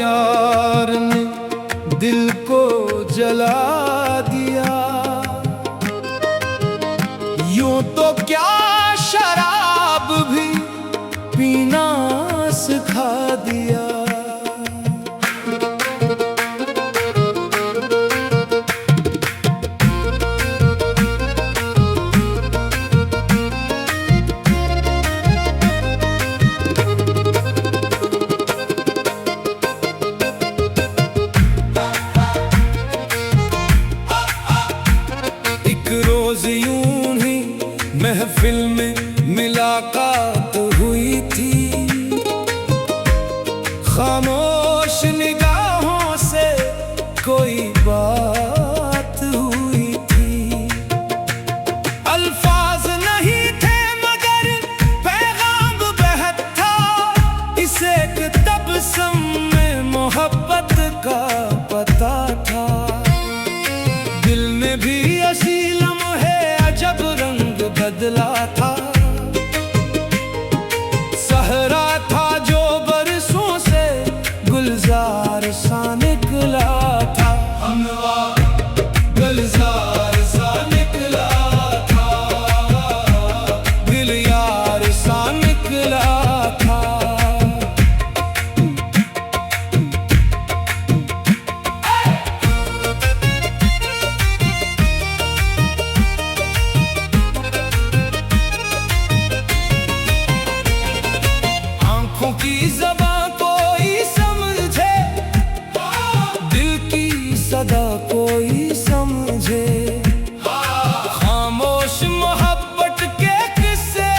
यार ने दिल को जला दिया। यूं तो क्या शराब भी पीना सिखा दिया। रोज यूं ही महफिल में मुलाकात हुई थी। खामोश निगाहों से कोई बात हुई थी। अल्फाज नहीं थे मगर पैगाम बहत था। इसे तबस्सुम में मोहब्बत का पता था। दिल में भी जब रंग बदला था। सहरा था जो बरसों से गुलजार सा निकला था। हमवा गुलजार सा निकला था। दिल यार सा निकला था। की ज़बान कोई समझे, दिल की सदा कोई समझे। खामोश मोहब्बत के किस्से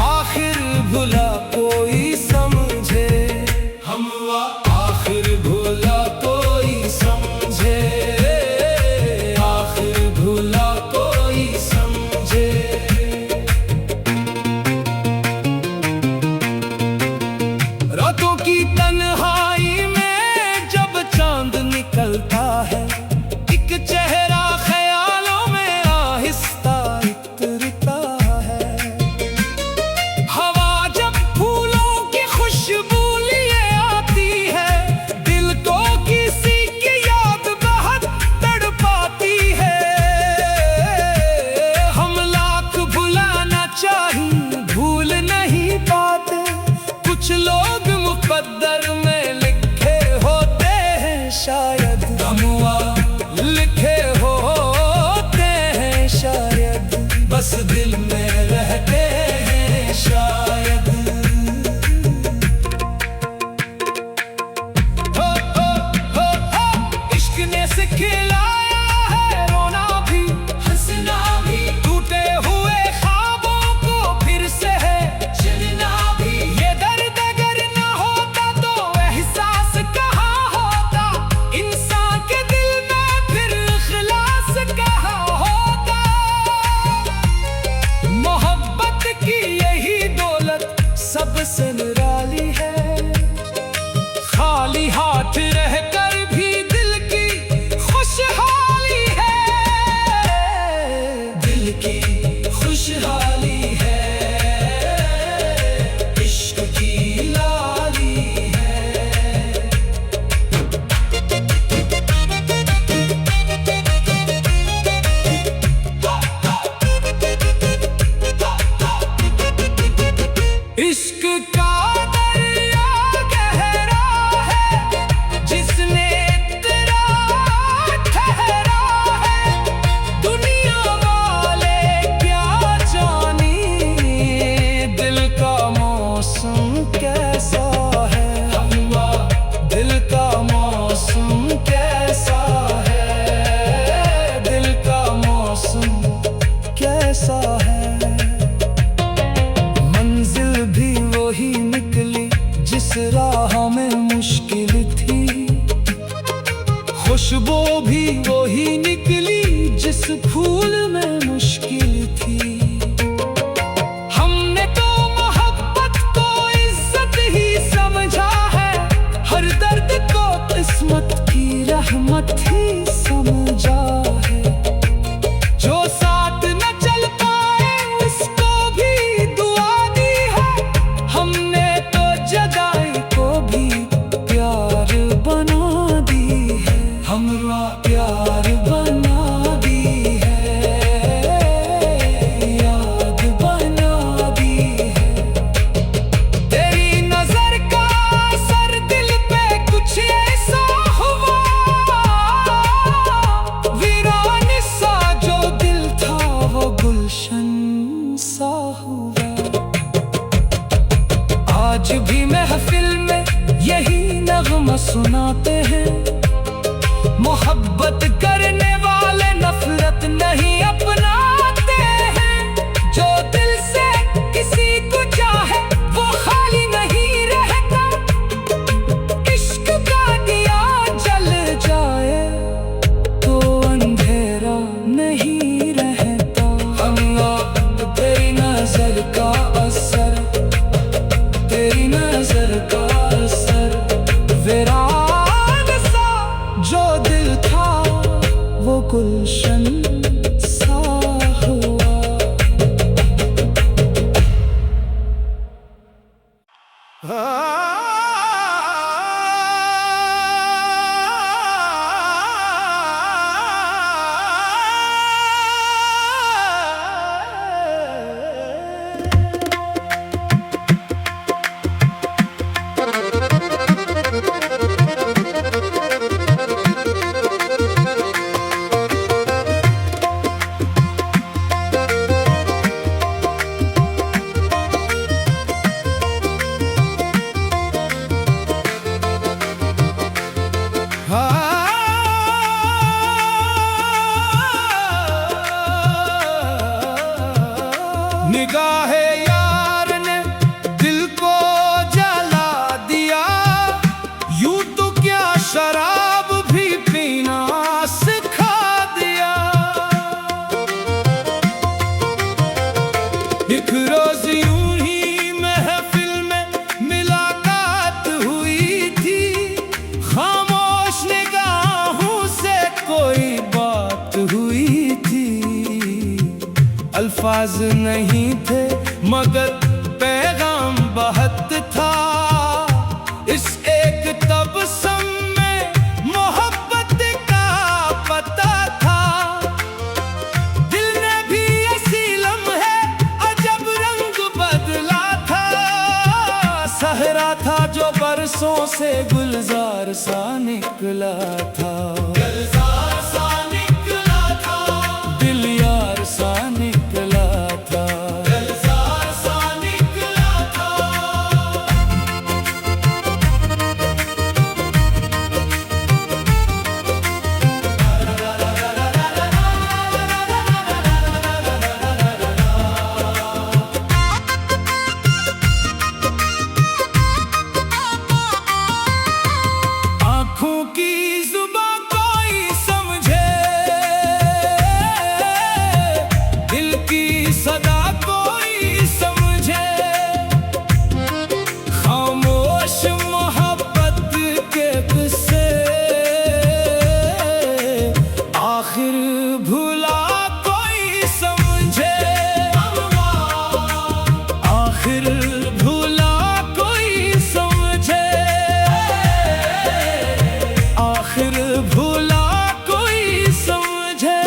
आखिर भुला कोई समझे। हम आखिर भुला कोई समझे। आखिर भुला कोई समझे। रातों की तन्हाई में जब चांद निकलता है, एक चेहरा ख्यालों में आहिस्ता उतरता है। हवा जब फूलों की खुशबू लिए आती है, दिल को किसी की याद बहुत तड़पाती है। हम लाख भुलाना चाहिए, भूल नहीं पाते। कुछ लोग मुकद्दर में लिखे होते हैं शायद। हमवा लिखे होते हैं शायद, बस दिल में रहते हैं शायद। इश्क ने सिखलाया है रोना भी, हंसना भी। टूटे हुए ख्वाबों को फिर से है चलना भी। ये दर्द अगर ना होता तो एहसास कहाँ होता। इंसान के दिल में फिर इखलास कहाँ होता। मोहब्बत की यही दौलत सबसे निराली है। खाली हाथ रहकर भी दिल की खुशहाली है। दिल की खुशहाली है। इश्क की लाली है। इश्क का दरिया गहरा है, जिसने तेरा ठहरा है। दुनिया वाले क्या जाने दिल का मौसम कैसा है। हमवा दिल का मौसम कैसा है। दिल का मौसम कैसा है। मंजिल भी वही निकली जिस राह में मुश्किल थी। खुशबू भी वही निकली जिस फूल में मुश्किल थी। हमने तो मोहब्बत को इज्जत ही समझा है। हर दर्द को किस्मत की रहमत ही समझा है। जो साथ न चल पाए उसको भी दुआ दी है। हमने तो जदाई को भी न सुनाते हैं। मोहब्बत करने वाले नफरत नहीं अपनाते हैं। जो दिल से किसी को चाहे वो खाली नहीं रहता। इश्क का दिया जल जाए तो अंधेरा नहीं रहता। तेरी नजर का असर, तेरी नजर का असर, वीरान सा जो दिल था वो गुलशन सा हुआ। निगाहे यार ने दिल को जला दिया। यूं तो क्या शराब भी पीना सिखा दिया। एक रोज यूं ही महफिल में मुलाकात हुई थी। खामोश निगाहों से कोई बात हुई थी। अल्फाज नहीं थे मगर पैगाम बहुत था। इस एक तबस्सुम में मोहब्बत का पता था। दिल ने भी ऐसी लम्हे अजब रंग बदला था। सहरा था जो बरसों से गुलजार सा निकला था। गुलजार सा निकला था, दिल यार सा निकला था। गुलजार सा निकला था। आँखों की जुबां कोई समझे, दिल की सदा कोई समझे। खामोश मोहब्बत के किस्से आखिर भुला कोई समझे। आखिर भुला कोई समझे। आखिर भुला कोई समझे।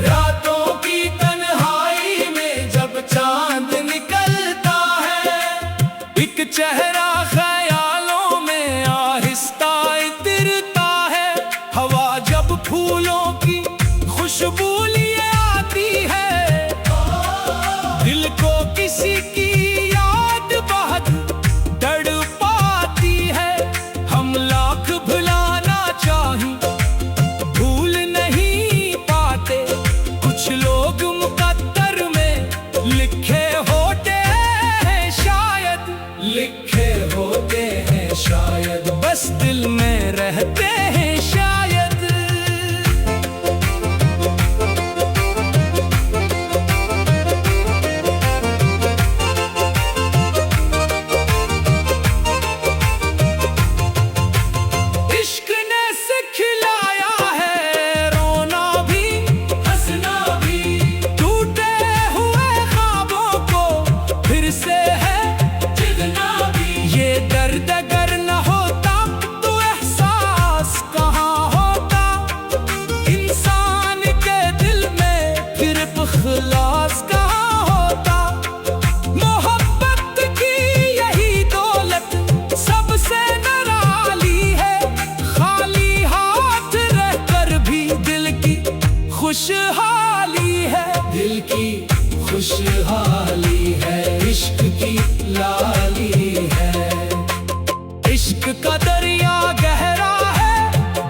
रातों की तन्हाई में जब चांद निकलता है। एक चेहरा ख्यालों में आहिस्ता इतरता है। हवा जब फूलों की खुशबू लिए आती है। दिल को किसी की याद बहुत तड़पाती है। हम लाख भुलाना चाहें भूल नहीं पाते। कुछ लोग मुकद्दर में लिखे होते हैं शायद। लिखे होते हैं शायद, बस दिल में रहते हैं शायद। इश्क ने सिखलाया है रोना भी हंसना भी। टूटे हुए ख्वाबों को फिर से है जितना भी। ये दर्द अगर न होता तो एहसास कहाँ दिल की खुशहाली है, इश्क की लाली है। इश्क का दरिया गहरा है,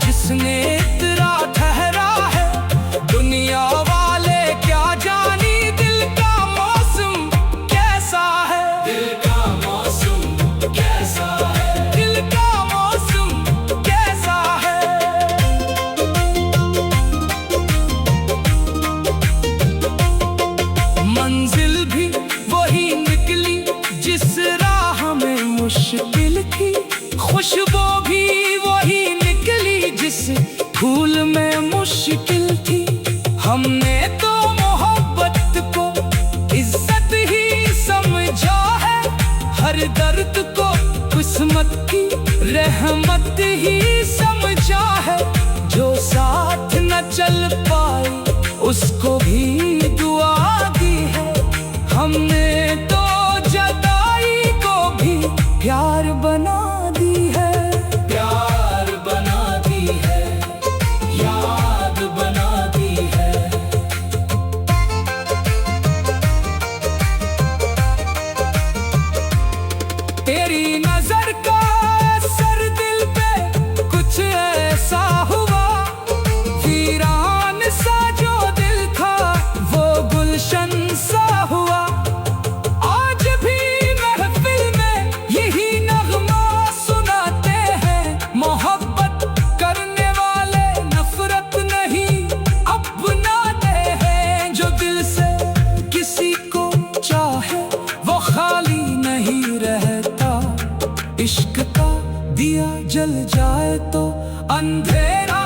जिसने इतना ठहरा है। दुनिया वाले क्या जानी दिल का मौसम कैसा है, दिल का मौसम कैसा है, दिल का मौसम कैसा है। मंजिल भी वही निकली जिस राह में मुश्किल थी, खुशबू भी वही निकली जिस फूल में मुश्किल थी। हमने तो मोहब्बत को इज्जत ही समझा है, हर दर्द को किस्मत की रहमत ही समझा है। जो साथ न चल पाई उसको भी दुआ दी है, हमने तो जुदाई को भी प्यार बना दी है, प्यार बना दी है, याद बना दी है। तेरी नजर का असर दिल पे कुछ ऐसा हुआ, वीरान सा जो दिल था वो गुलशन सा हुआ। आज भी महफिल में यही नगमा सुनाते हैं, मोहब्बत करने वाले नफरत नहीं अपनाते हैं। जो दिल से किसी को चाहे वो खाली नहीं रहता, इश्क का दिया जल जाए तो अंधेरा